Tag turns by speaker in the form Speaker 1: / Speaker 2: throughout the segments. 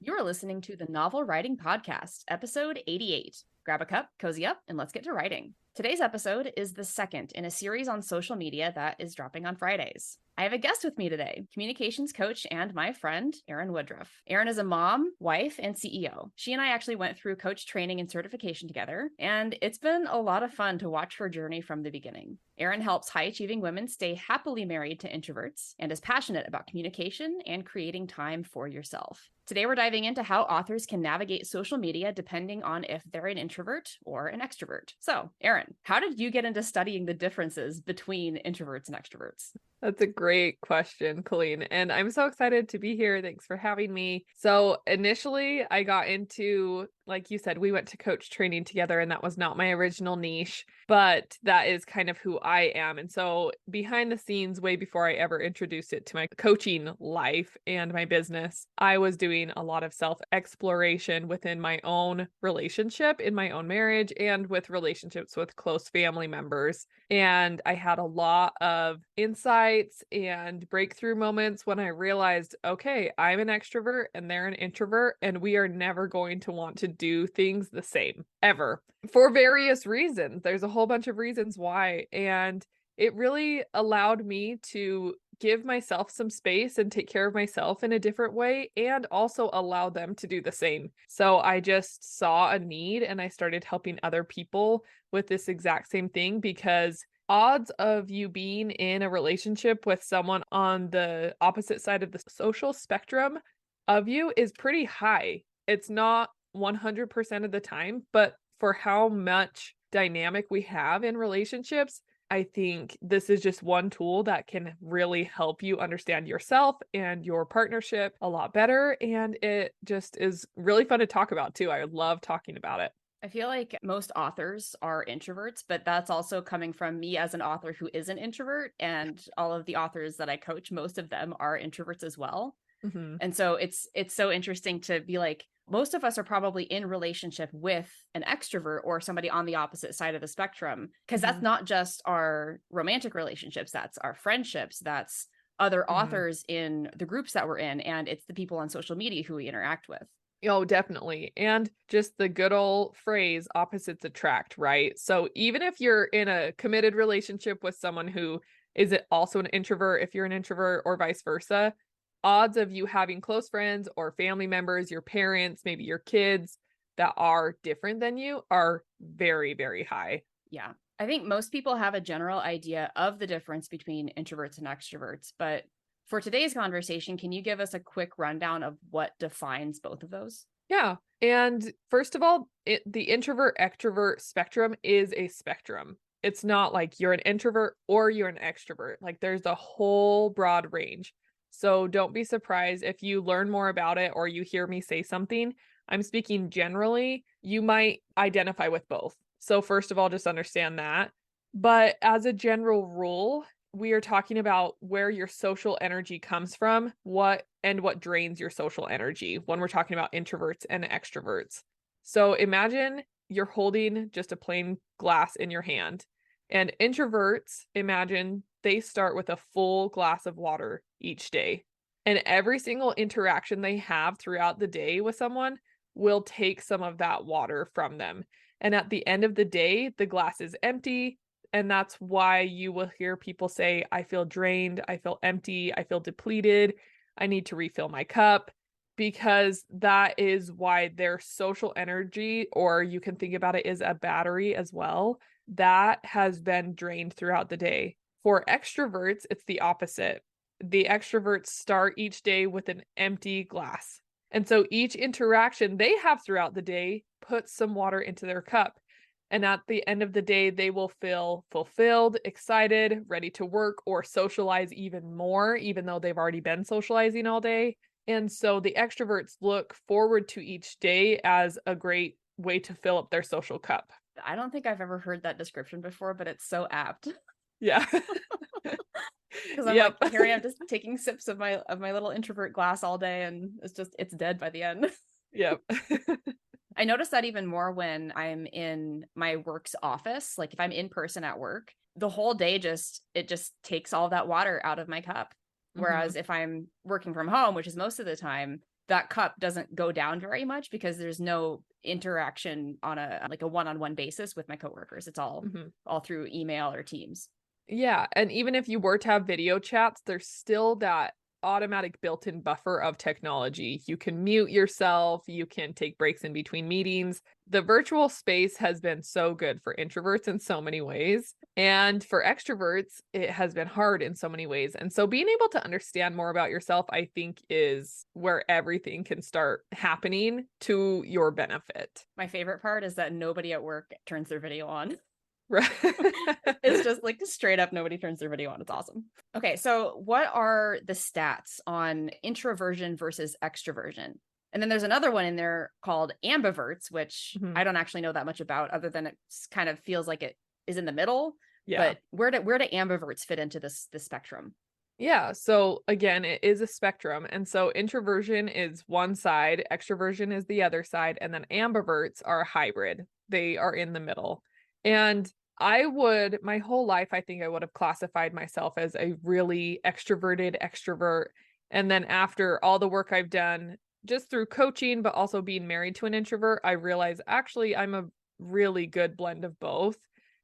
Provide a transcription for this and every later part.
Speaker 1: You're listening to the Novel Writing Podcast, episode 88. Grab a cup, cozy up, and let's get to writing. Today's episode is the second in a series on social media that is dropping on Fridays. I have a guest with me today, communications coach and my friend, Erin Woodruff. Erin is a mom, wife, and CEO. She and I actually went through coach training and certification together, and it's been a lot of fun to watch her journey from the beginning. Erin helps high-achieving women stay happily married to introverts and is passionate about communication and creating time for yourself. Today, we're diving into how authors can navigate social media depending on if they're an introvert or an extrovert. So, Erin, how did you get into studying the differences between introverts and extroverts?
Speaker 2: That's a great question, Colleen. And I'm so excited to be here. Thanks for having me. So initially I got into, like you said, we went to coach training together and that was not my original niche, but that is kind of who I am. And so behind the scenes, way before I ever introduced it to my coaching life and my business, I was doing a lot of self-exploration within my own relationship, in my own marriage, and with relationships with close family members. And I had a lot of insights and breakthrough moments when I realized, okay, I'm an extrovert and they're an introvert, and we are never going to want to do things the same ever for various reasons. There's a whole bunch of reasons why. And it really allowed me to give myself some space and take care of myself in a different way, and also allow them to do the same. So I just saw a need and I started helping other people with this exact same thing, because odds of you being in a relationship with someone on the opposite side of the social spectrum of you is pretty high. It's not 100% of the time, but for how much dynamic we have in relationships, I think this is just one tool that can really help you understand yourself and your partnership a lot better. And it just is really fun to talk about too. I love talking about it.
Speaker 1: I feel like most authors are introverts, but that's also coming from me as an author who is an introvert. And all of the authors that I coach, most of them are introverts as well.
Speaker 2: Mm-hmm.
Speaker 1: And so it's so interesting to be like, most of us are probably in relationship with an extrovert or somebody on the opposite side of the spectrum, because
Speaker 2: Mm-hmm.
Speaker 1: that's not just our romantic relationships, that's our friendships, that's other
Speaker 2: Mm-hmm.
Speaker 1: authors in the groups that we're in, and it's the people on social media who we interact with.
Speaker 2: Oh, definitely. And just the good old phrase, opposites attract, right? So even if you're in a committed relationship with someone who is also an introvert, if you're an introvert or vice versa, odds of you having close friends or family members, your parents, maybe your kids that are different than you are very, very high.
Speaker 1: Yeah. I think most people have a general idea of the difference between introverts and extroverts, but for today's conversation, can you give us a quick rundown of what defines both of those?
Speaker 2: Yeah. And first of all, the introvert extrovert spectrum is a spectrum. It's not like you're an introvert or you're an extrovert. Like there's a whole broad range. So don't be surprised if you learn more about it or you hear me say something. I'm speaking generally, you might identify with both. So first of all, just understand that. But as a general rule, we are talking about where your social energy comes from, what drains your social energy when we're talking about introverts and extroverts. So imagine you're holding just a plain glass in your hand, and introverts, imagine they start with a full glass of water each day. And every single interaction they have throughout the day with someone will take some of that water from them. And at the end of the day, the glass is empty. And that's why you will hear people say, I feel drained, I feel empty, I feel depleted, I need to refill my cup, because that is why their social energy, or you can think about it as a battery as well, that has been drained throughout the day. For extroverts, it's the opposite. The extroverts start each day with an empty glass. And so each interaction they have throughout the day puts some water into their cup. And at the end of the day, they will feel fulfilled, excited, ready to work or socialize even more, even though they've already been socializing all day. And so the extroverts look forward to each day as a great way to fill up their social cup.
Speaker 1: I don't think I've ever heard that description before, but it's so apt.
Speaker 2: Yeah.
Speaker 1: Because I'm
Speaker 2: Yep.
Speaker 1: like, here I am just taking sips of my little introvert glass all day, and it's dead by the end.
Speaker 2: Yep.
Speaker 1: I notice that even more when I'm in my work's office. Like if I'm in person at work, the whole day it just takes all that water out of my cup. Whereas if I'm working from home, which is most of the time, that cup doesn't go down very much because there's no interaction on a like a one-on-one basis with my coworkers. It's all through email or Teams.
Speaker 2: Yeah, and even if you were to have video chats, there's still that automatic built-in buffer of technology. You can mute yourself, you can take breaks in between meetings. The virtual space has been so good for introverts in so many ways, and for extroverts, it has been hard in so many ways. And so being able to understand more about yourself, I think, is where everything can start happening to your benefit.
Speaker 1: My favorite part is that nobody at work turns their video on.
Speaker 2: Right.
Speaker 1: It's just like straight up nobody turns their video on. It's awesome. Okay, so what are the stats on introversion versus extroversion? And then there's another one in there called ambiverts, which I don't actually know that much about, other than it kind of feels like it is in the middle.
Speaker 2: Yeah.
Speaker 1: But where do ambiverts fit into this spectrum?
Speaker 2: Yeah. So again, it is a spectrum. And so introversion is one side, extroversion is the other side, and then ambiverts are a hybrid. They are in the middle. And my whole life, I think I would have classified myself as a really extroverted extrovert. And then after all the work I've done, just through coaching, but also being married to an introvert, I realized actually I'm a really good blend of both.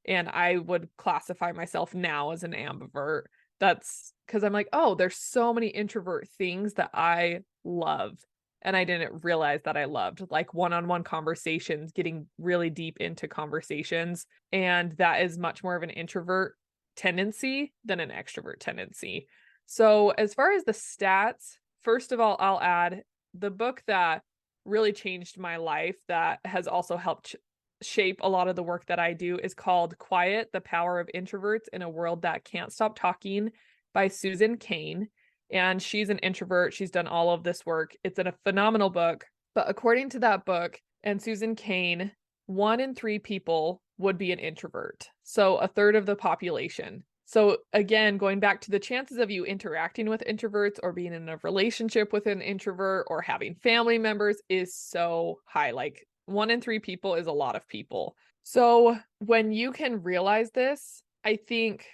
Speaker 2: And I would classify myself now as an ambivert. That's because I'm like, oh, there's so many introvert things that I love. And I didn't realize that I loved, like one-on-one conversations, getting really deep into conversations. And that is much more of an introvert tendency than an extrovert tendency. So as far as the stats, first of all, I'll add the book that really changed my life that has also helped shape a lot of the work that I do is called Quiet: The Power of Introverts in a World That Can't Stop Talking by Susan Cain. And she's an introvert. She's done all of this work. It's a phenomenal book. But according to that book and Susan Cain, 1 in 3 people would be an introvert. So a third of the population. So again, going back to the chances of you interacting with introverts or being in a relationship with an introvert or having family members is so high. Like 1 in 3 people is a lot of people. So when you can realize this, I think,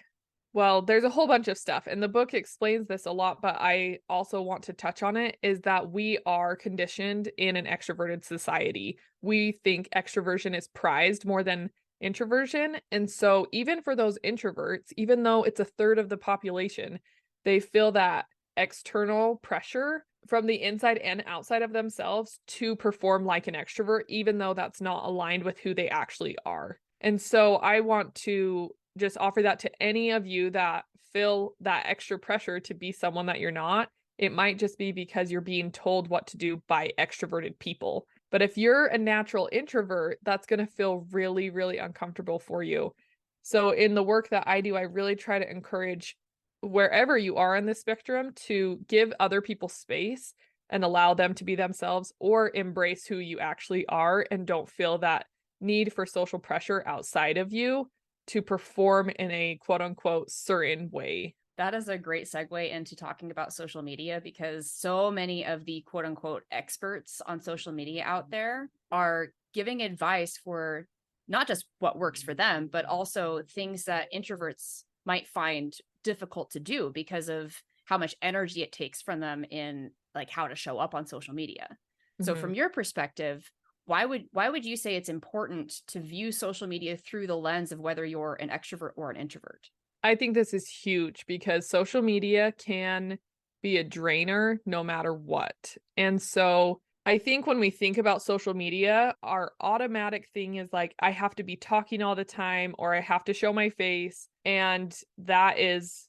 Speaker 2: well, there's a whole bunch of stuff, and the book explains this a lot, but I also want to touch on it, is that we are conditioned in an extroverted society. We think extroversion is prized more than introversion. And so even for those introverts, even though it's a third of the population, they feel that external pressure from the inside and outside of themselves to perform like an extrovert, even though that's not aligned with who they actually are. And so I want to just offer that to any of you that feel that extra pressure to be someone that you're not. It might just be because you're being told what to do by extroverted people. But if you're a natural introvert, that's going to feel really, really uncomfortable for you. So in the work that I do, I really try to encourage wherever you are in the spectrum to give other people space and allow them to be themselves, or embrace who you actually are and don't feel that need for social pressure outside of you to perform in a quote unquote certain way.
Speaker 1: That is a great segue into talking about social media, because so many of the quote unquote experts on social media out there are giving advice for not just what works for them, but also things that introverts might find difficult to do because of how much energy it takes from them in like how to show up on social media. So from your perspective, why would you say it's important to view social media through the lens of whether you're an extrovert or an introvert?
Speaker 2: I think this is huge because social media can be a drainer no matter what. And so I think when we think about social media, our automatic thing is like, I have to be talking all the time, or I have to show my face. And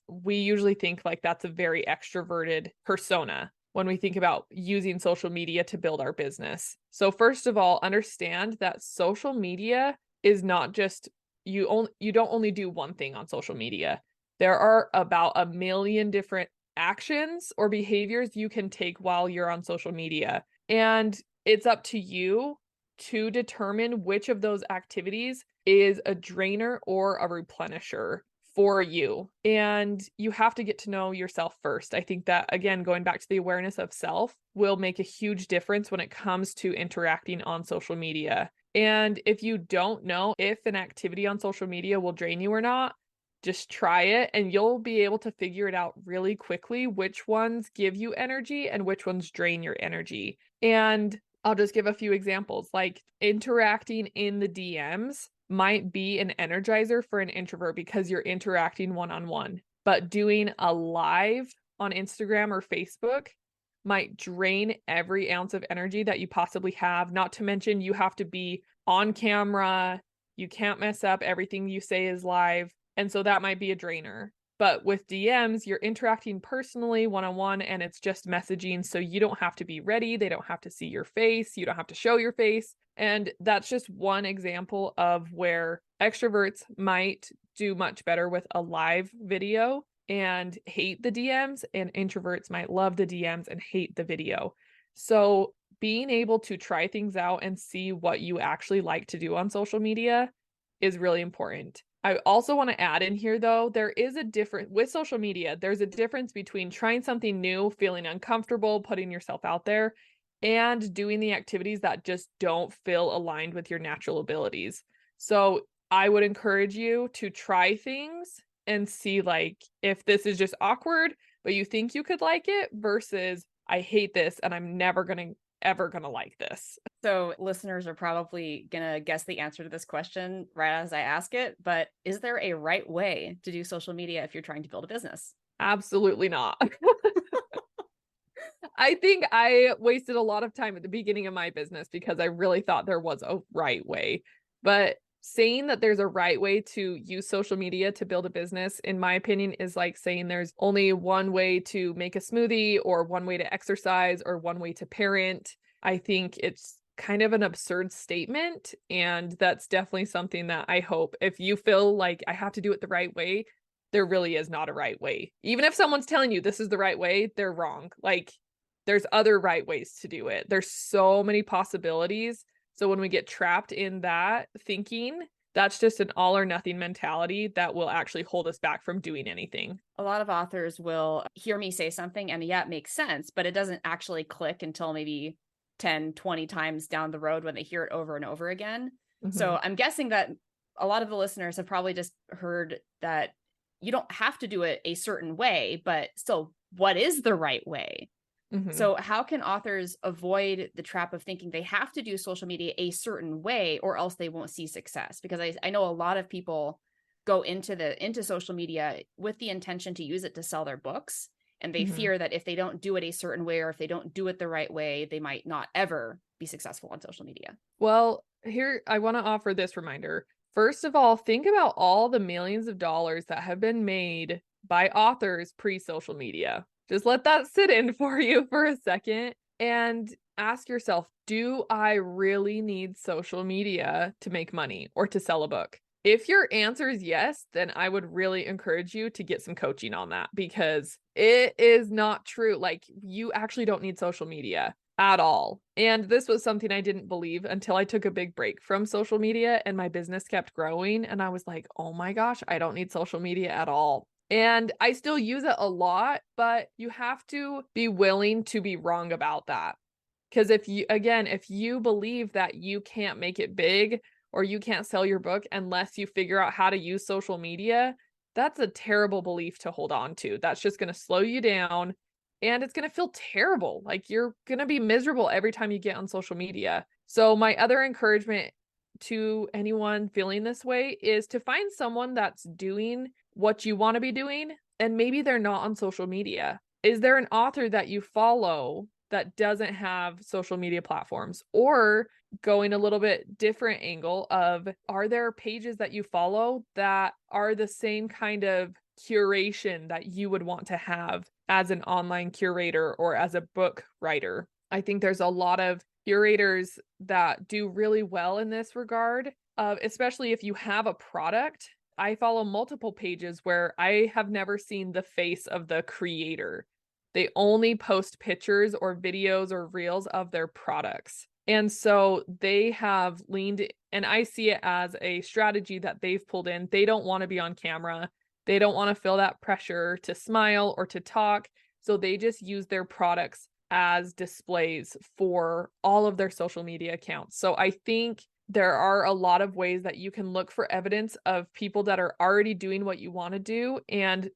Speaker 2: we usually think like that's a very extroverted persona when we think about using social media to build our business. So first of all, understand that social media is not just you don't only do one thing on social media. There are about 1 million different actions or behaviors you can take while you're on social media. And it's up to you to determine which of those activities is a drainer or a replenisher for you. And you have to get to know yourself first. I think that, again, going back to the awareness of self will make a huge difference when it comes to interacting on social media. And if you don't know if an activity on social media will drain you or not, Just try it and you'll be able to figure it out really quickly which ones give you energy and which ones drain your energy. And I'll just give a few examples. Like interacting in the DMs might be an energizer for an introvert because you're interacting one-on-one, but doing a live on Instagram or Facebook might drain every ounce of energy that you possibly have. Not to mention you have to be on camera. You can't mess up. Everything you say is live. And so that might be a drainer. But with DMs, you're interacting personally one-on-one and it's just messaging. So you don't have to be ready. They don't have to see your face. You don't have to show your face. And that's just one example of where extroverts might do much better with a live video and hate the DMs, and introverts might love the DMs and hate the video. So being able to try things out and see what you actually like to do on social media is really important. I also want to add in here, though, there is a difference with social media. There's a difference between trying something new, feeling uncomfortable, putting yourself out there, and doing the activities that just don't feel aligned with your natural abilities. So I would encourage you to try things and see like if this is just awkward, but you think you could like it versus I hate this and I'm never ever gonna like this.
Speaker 1: So listeners are probably gonna guess the answer to this question right as I ask it, but is there a right way to do social media if you're trying to build a business?
Speaker 2: Absolutely not. I think I wasted a lot of time at the beginning of my business because I really thought there was a right way. But saying that there's a right way to use social media to build a business, in my opinion, is like saying there's only one way to make a smoothie or one way to exercise or one way to parent. I think it's kind of an absurd statement. And that's definitely something that I hope if you feel like I have to do it the right way, there really is not a right way. Even if someone's telling you this is the right way, they're wrong. Like there's other right ways to do it. There's so many possibilities. So when we get trapped in that thinking, that's just an all or nothing mentality that will actually hold us back from doing anything.
Speaker 1: A lot of authors will hear me say something and yeah, it makes sense, but it doesn't actually click until maybe 10, 20 times down the road when they hear it over and over again.
Speaker 2: Mm-hmm.
Speaker 1: So I'm guessing that a lot of the listeners have probably just heard that you don't have to do it a certain way, but still, what is the right way?
Speaker 2: Mm-hmm.
Speaker 1: So how can authors avoid the trap of thinking they have to do social media a certain way or else they won't see success? Because I know a lot of people go into social media with the intention to use it to sell their books. And they
Speaker 2: Mm-hmm.
Speaker 1: fear that if they don't do it a certain way or if they don't do it the right way, they might not ever be successful on social media.
Speaker 2: Well, here I want to offer this reminder. First of all, think about all the millions of dollars that have been made by authors pre-social media. Just let that sit in for you for a second and ask yourself, do I really need social media to make money or to sell a book? If your answer is yes, then I would really encourage you to get some coaching on that because it is not true. Like you actually don't need social media at all. And this was something I didn't believe until I took a big break from social media and my business kept growing. And I was like, oh my gosh, I don't need social media at all. And I still use it a lot, but you have to be willing to be wrong about that. Because if you believe that you can't make it big or you can't sell your book unless you figure out how to use social media, that's a terrible belief to hold on to. That's just going to slow you down and it's going to feel terrible. Like you're going to be miserable every time you get on social media. So my other encouragement to anyone feeling this way is to find someone that's doing what you want to be doing and maybe they're not on social media. Is there an author that you follow that doesn't have social media platforms? Or going a little bit different angle of, are there pages that you follow that are the same kind of curation that you would want to have as an online curator or as a book writer? I think there's a lot of curators that do really well in this regard, especially if you have a product. I follow multiple pages where I have never seen the face of the creator. They only post pictures or videos or reels of their products. And so they have leaned, and I see it as a strategy that they've pulled in. They don't want to be on camera. They don't want to feel that pressure to smile or to talk. So they just use their products as displays for all of their social media accounts. So I think there are a lot of ways that you can look for evidence of people that are already doing what you want to do and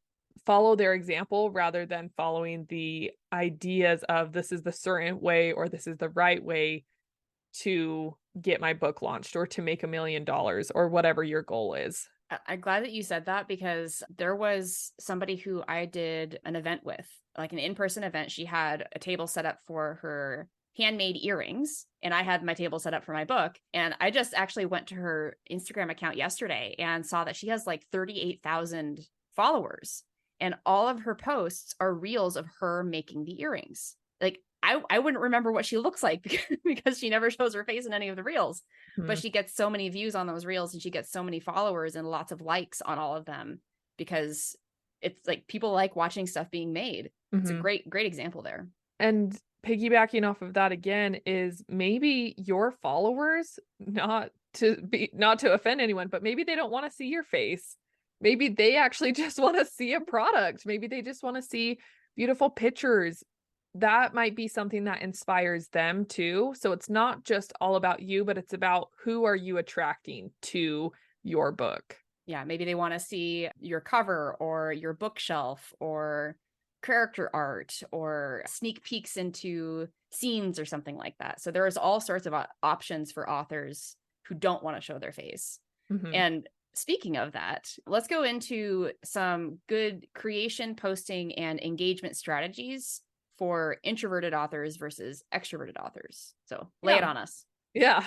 Speaker 2: follow their example rather than following the ideas of this is the certain way or this is the right way to get my book launched or to make $1 million or whatever your goal is.
Speaker 1: I'm glad that you said that, because there was somebody who I did an event with, like an in-person event. She had a table set up for her handmade earrings, and I had my table set up for my book. And I just actually went to her Instagram account yesterday and saw that she has like 38,000 followers, and all of her posts are reels of her making the earrings. Like, I wouldn't remember what she looks like because she never shows her face in any of the reels, but she gets so many views on those reels, and she gets so many followers and lots of likes on all of them, because it's like people like watching stuff being made. It's a great example there.
Speaker 2: And piggybacking off of that again is maybe your followers, not to offend anyone, but maybe they don't want to see your face. Maybe they actually just want to see a product. Maybe they just want to see beautiful pictures. That might be something that inspires them too. So it's not just all about you, but it's about who are you attracting to your book.
Speaker 1: Yeah, maybe they want to see your cover or your bookshelf or character art or sneak peeks into scenes or something like that. So there's all sorts of options for authors who don't want to show their face. And speaking of that, let's go into some good creation, posting, and engagement strategies for introverted authors versus extroverted authors. So lay it on us.
Speaker 2: Yeah,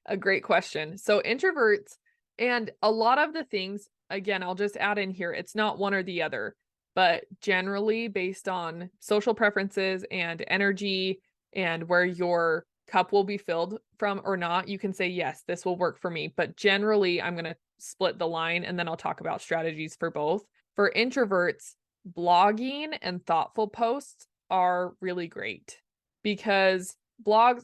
Speaker 2: a great question. So introverts, and a lot of the things, again, I'll just add in here, it's not one or the other, but generally based on social preferences and energy and where your cup will be filled from or not, you can say, yes, this will work for me. But generally, I'm going to split the line and then I'll talk about strategies for both. For introverts, blogging and thoughtful posts are really great, because blogs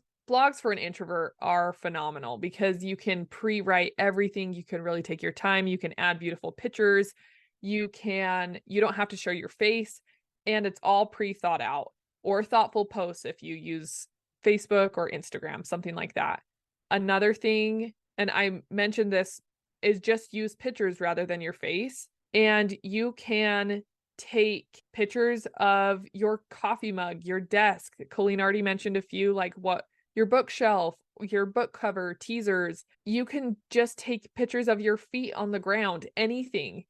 Speaker 2: for an introvert are phenomenal because you can pre-write everything. You can really take your time. You can add beautiful pictures. You don't have to show your face, and it's all pre-thought out. Or thoughtful posts if you use Facebook or Instagram, something like that. Another thing, and I mentioned this, is just use pictures rather than your face. And you can take pictures of your coffee mug, your desk. Colleen already mentioned a few, like what your bookshelf, your book cover, teasers. You can just take pictures of your feet on the ground, anything.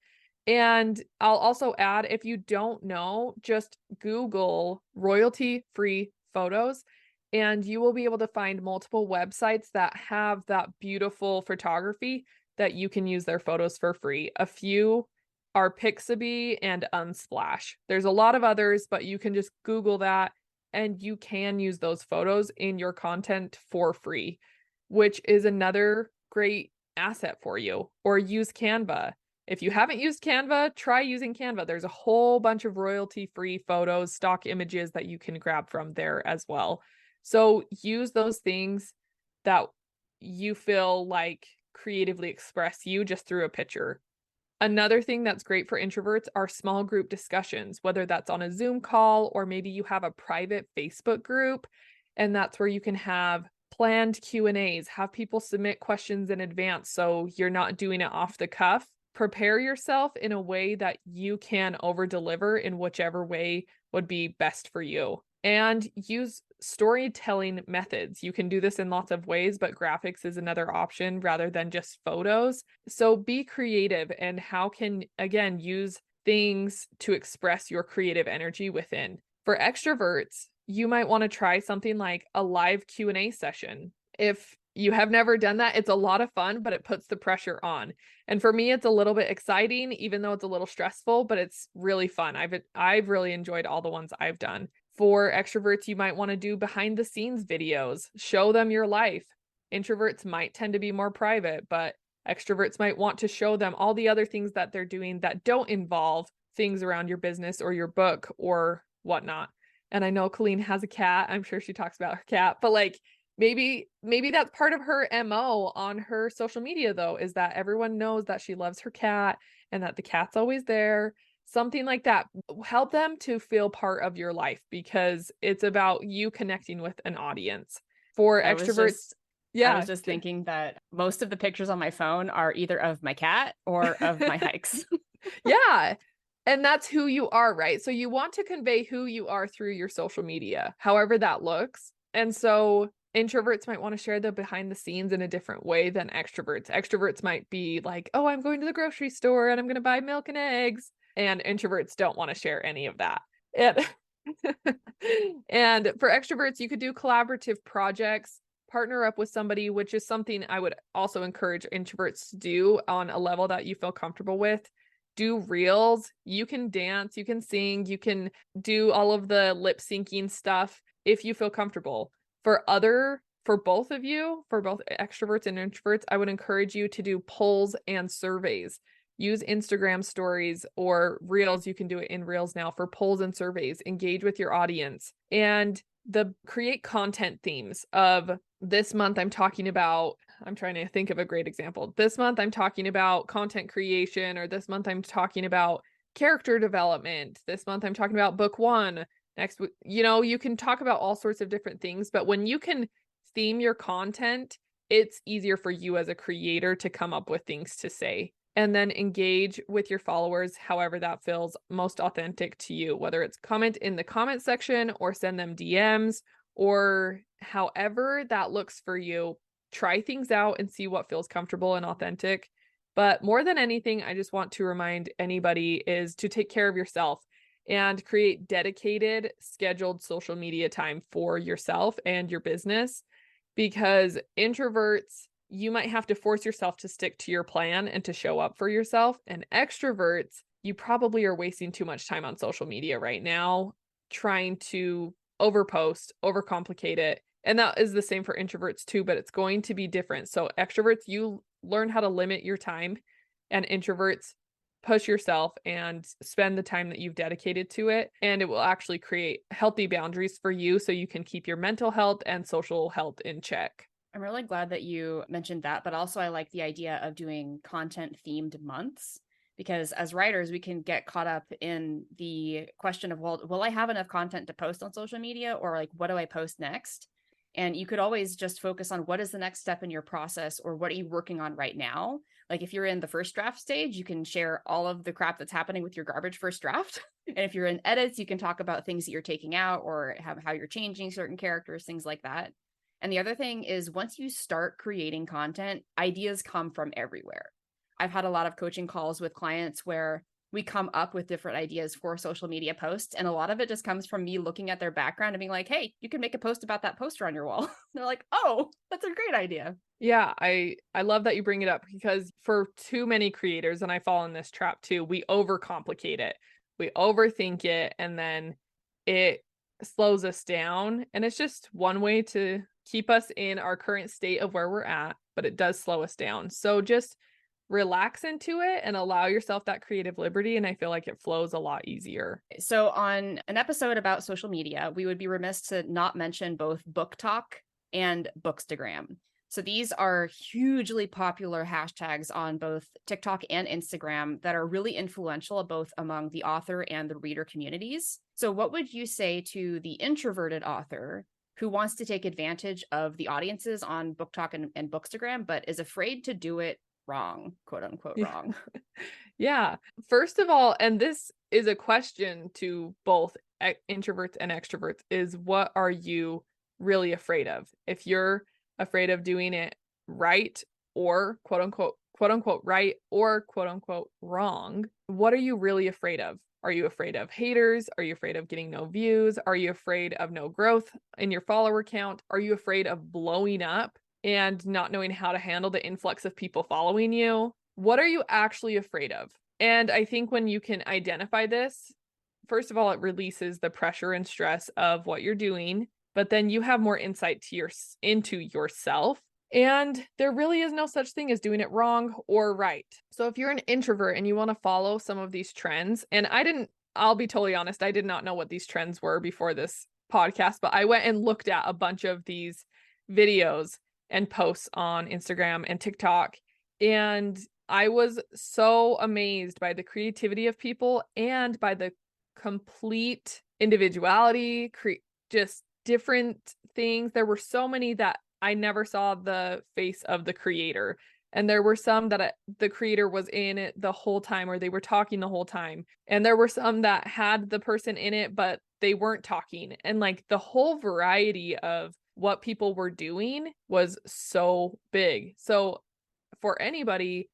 Speaker 2: And I'll also add, if you don't know, just Google royalty-free photos, and you will be able to find multiple websites that have that beautiful photography that you can use their photos for free. A few are Pixabay and Unsplash. There's a lot of others, but you can just Google that and you can use those photos in your content for free, which is another great asset for you. Or use Canva. If you haven't used Canva, try using Canva. There's a whole bunch of royalty-free photos, stock images that you can grab from there as well. So use those things that you feel like creatively express you just through a picture. Another thing that's great for introverts are small group discussions, whether that's on a Zoom call or maybe you have a private Facebook group, and that's where you can have planned Q&As, have people submit questions in advance so you're not doing it off the cuff. Prepare yourself in a way that you can over deliver in whichever way would be best for you. And use storytelling methods. You can do this in lots of ways, but graphics is another option rather than just photos. So be creative, and how can, again, use things to express your creative energy within. For extroverts, you might want to try something like a live Q&A session. If you have never done that, it's a lot of fun, but it puts the pressure on. And for me, it's a little bit exciting, even though it's a little stressful, but it's really fun. I've really enjoyed all the ones I've done. For extroverts, you might want to do behind the scenes videos, show them your life. Introverts might tend to be more private, but extroverts might want to show them all the other things that they're doing that don't involve things around your business or your book or whatnot. And I know Colleen has a cat. I'm sure she talks about her cat, but like maybe that's part of her MO on her social media though, is that everyone knows that she loves her cat and that the cat's always there. Something like that. Help them to feel part of your life, because it's about you connecting with an audience. For extroverts,
Speaker 1: I
Speaker 2: Yeah.
Speaker 1: was just thinking that most of the pictures on my phone are either of my cat or of my hikes.
Speaker 2: Yeah. And that's who you are, right? So you want to convey who you are through your social media, however that looks. And so introverts might want to share the behind the scenes in a different way than extroverts. Extroverts might be like, oh, I'm going to the grocery store and I'm going to buy milk and eggs. And introverts don't want to share any of that. And, and for extroverts, you could do collaborative projects, partner up with somebody, which is something I would also encourage introverts to do on a level that you feel comfortable with. Do reels. You can dance, you can sing, you can do all of the lip syncing stuff if you feel comfortable. For both of you, for both extroverts and introverts, I would encourage you to do polls and surveys. Use Instagram stories or reels. You can do it in reels now for polls and surveys. Engage with your audience and create content themes of this month I'm trying to think of a great example. This month I'm talking about content creation, or this month I'm talking about character development. This month I'm talking about book one. Next week, you can talk about all sorts of different things, but when you can theme your content, it's easier for you as a creator to come up with things to say. And then engage with your followers however that feels most authentic to you, whether it's comment in the comment section or send them DMs or however that looks for you. Try things out and see what feels comfortable and authentic. But more than anything, I just want to remind anybody is to take care of yourself and create dedicated, scheduled social media time for yourself and your business. Because introverts, you might have to force yourself to stick to your plan and to show up for yourself. And extroverts, you probably are wasting too much time on social media right now, trying to overpost, overcomplicate it. And that is the same for introverts too, but it's going to be different. So extroverts, you learn how to limit your time, and introverts, push yourself and spend the time that you've dedicated to it. And it will actually create healthy boundaries for you so you can keep your mental health and social health in check.
Speaker 1: I'm really glad that you mentioned that, but also I like the idea of doing content themed months, because as writers, we can get caught up in the question of, well, will I have enough content to post on social media, or like, what do I post next? And you could always just focus on what is the next step in your process, or what are you working on right now? Like if you're in the first draft stage, you can share all of the crap that's happening with your garbage first draft. And if you're in edits, you can talk about things that you're taking out or how you're changing certain characters, things like that. And the other thing is, once you start creating content, ideas come from everywhere. I've had a lot of coaching calls with clients where we come up with different ideas for social media posts. And a lot of it just comes from me looking at their background and being like, hey, you can make a post about that poster on your wall. They're like, oh, that's a great idea.
Speaker 2: Yeah, I love that you bring it up, because for too many creators, and I fall in this trap too, we overcomplicate it. We overthink it, and then it slows us down. And it's just one way to keep us in our current state of where we're at, but it does slow us down. So just relax into it and allow yourself that creative liberty. And I feel like it flows a lot easier.
Speaker 1: So, on an episode about social media, we would be remiss to not mention both Book Talk and Bookstagram. So, these are hugely popular hashtags on both TikTok and Instagram that are really influential both among the author and the reader communities. So, what would you say to the introverted author who wants to take advantage of the audiences on Book Talk and Bookstagram, but is afraid to do it wrong, quote unquote wrong?
Speaker 2: Yeah. First of all, and this is a question to both introverts and extroverts, is what are you really afraid of? If you're afraid of doing it right, or quote unquote right, or quote unquote wrong, what are you really afraid of? Are you afraid of haters? Are you afraid of getting no views? Are you afraid of no growth in your follower count? Are you afraid of blowing up and not knowing how to handle the influx of people following you? What are you actually afraid of? And I think when you can identify this, first of all, it releases the pressure and stress of what you're doing, but then you have more insight into yourself. And there really is no such thing as doing it wrong or right. So if you're an introvert and you want to follow some of these trends, and I'll be totally honest, I did not know what these trends were before this podcast, but I went and looked at a bunch of these videos and posts on Instagram and TikTok. And I was so amazed by the creativity of people and by the complete individuality, just different things. There were so many that I never saw the face of the creator. And there were some that the creator was in it the whole time, or they were talking the whole time. And there were some that had the person in it, but they weren't talking. And like the whole variety of what people were doing was so big. So for anybody,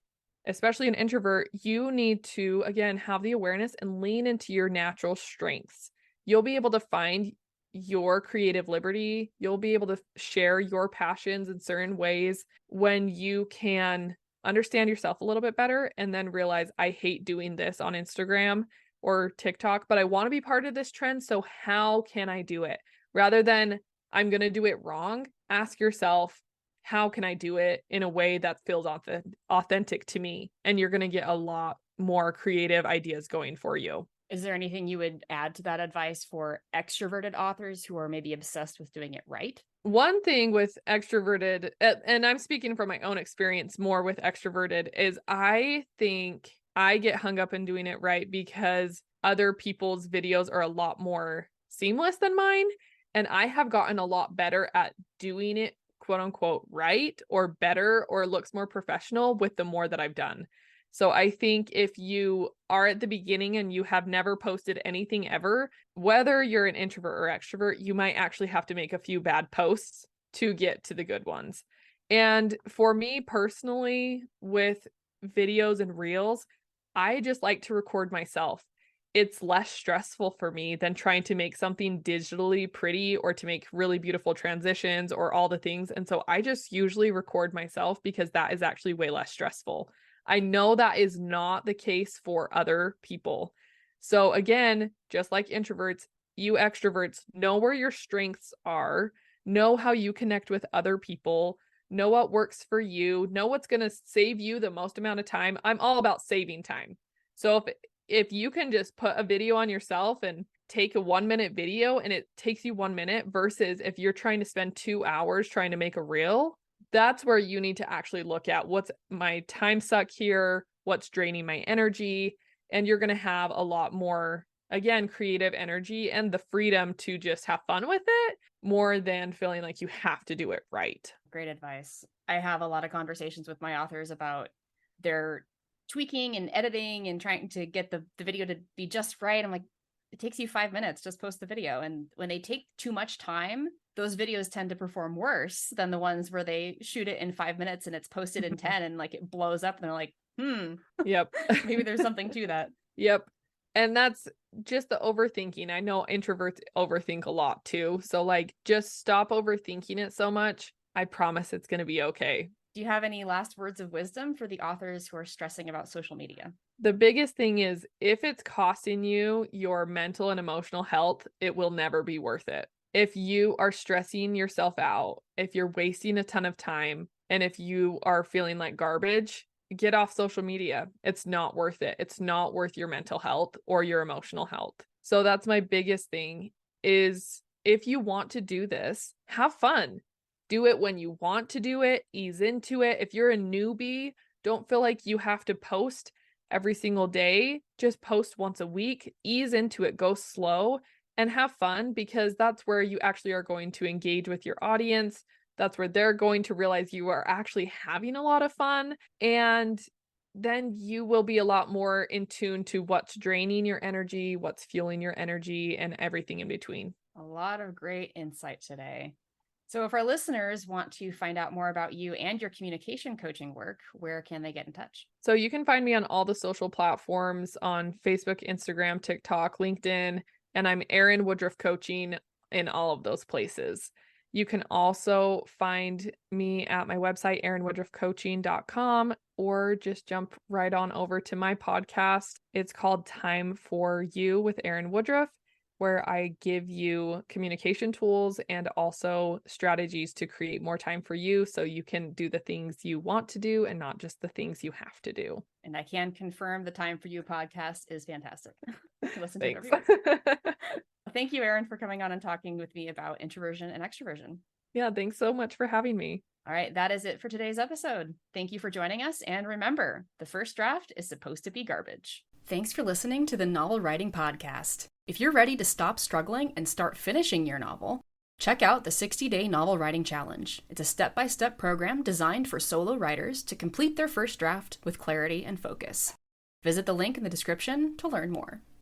Speaker 2: especially an introvert, you need to, again, have the awareness and lean into your natural strengths. You'll be able to find your creative liberty. You'll be able to share your passions in certain ways when you can understand yourself a little bit better and then realize, I hate doing this on Instagram or TikTok, but I want to be part of this trend. So how can I do it? Rather than I'm going to do it wrong, ask yourself, how can I do it in a way that feels authentic to me? And you're going to get a lot more creative ideas going for you.
Speaker 1: Is there anything you would add to that advice for extroverted authors who are maybe obsessed with doing it right?
Speaker 2: One thing with extroverted, and I'm speaking from my own experience more with extroverted, is I think I get hung up in doing it right because other people's videos are a lot more seamless than mine. And I have gotten a lot better at doing it, quote unquote, right or better, or looks more professional with the more that I've done. So I think if you are at the beginning and you have never posted anything ever, whether you're an introvert or extrovert, you might actually have to make a few bad posts to get to the good ones. And for me personally, with videos and reels, I just like to record myself. It's less stressful for me than trying to make something digitally pretty or to make really beautiful transitions or all the things. And so I just usually record myself because that is actually way less stressful. I know that is not the case for other people. So again, just like introverts, you extroverts know where your strengths are, know how you connect with other people, know what works for you, know what's going to save you the most amount of time. I'm all about saving time. So if you can just put a video on yourself and take a 1-minute video and it takes you 1 minute versus if you're trying to spend 2 hours trying to make a reel, that's where you need to actually look at what's my time suck here, what's draining my energy, and you're going to have a lot more, again, creative energy and the freedom to just have fun with it more than feeling like you have to do it right.
Speaker 1: Great advice. I have a lot of conversations with my authors about their tweaking and editing and trying to get the video to be just right. I'm like, it takes you 5 minutes, just post the video. And when they take too much time, those videos tend to perform worse than the ones where they shoot it in 5 minutes and it's posted in 10 and like it blows up and they're like,
Speaker 2: Yep.
Speaker 1: Maybe there's something to that.
Speaker 2: Yep. And that's just the overthinking. I know introverts overthink a lot too. So like, just stop overthinking it so much. I promise it's going to be okay.
Speaker 1: Do you have any last words of wisdom for the authors who are stressing about social media?
Speaker 2: The biggest thing is if it's costing you your mental and emotional health, it will never be worth it. If you are stressing yourself out, if you're wasting a ton of time, and if you are feeling like garbage, get off social media. It's not worth it. It's not worth your mental health or your emotional health. So that's my biggest thing is if you want to do this, have fun. Do it when you want to do it, ease into it. If you're a newbie, don't feel like you have to post every single day. Just post once a week, ease into it, go slow and have fun because that's where you actually are going to engage with your audience. That's where they're going to realize you are actually having a lot of fun. And then you will be a lot more in tune to what's draining your energy, what's fueling your energy, and everything in between.
Speaker 1: A lot of great insight today. So if our listeners want to find out more about you and your communication coaching work, where can they get in touch?
Speaker 2: So you can find me on all the social platforms on Facebook, Instagram, TikTok, LinkedIn, and I'm Erin Woodruff Coaching in all of those places. You can also find me at my website, erinwoodruffcoaching.com, or just jump right on over to my podcast. It's called Time for You with Erin Woodruff, where I give you communication tools and also strategies to create more time for you so you can do the things you want to do and not just the things you have to do.
Speaker 1: And I can confirm the Time for You podcast is fantastic. Listen to it
Speaker 2: Thanks.
Speaker 1: every week. Thank you, Erin, for coming on and talking with me about introversion and extroversion.
Speaker 2: Yeah, thanks so much for having me.
Speaker 1: All right, that is it for today's episode. Thank you for joining us. And remember, the first draft is supposed to be garbage. Thanks for listening to the Novel Writing Podcast. If you're ready to stop struggling and start finishing your novel, Check out the 60-Day Novel Writing Challenge. It's a step-by-step program designed for solo writers to complete their first draft with clarity and focus. Visit the link in the description to learn more.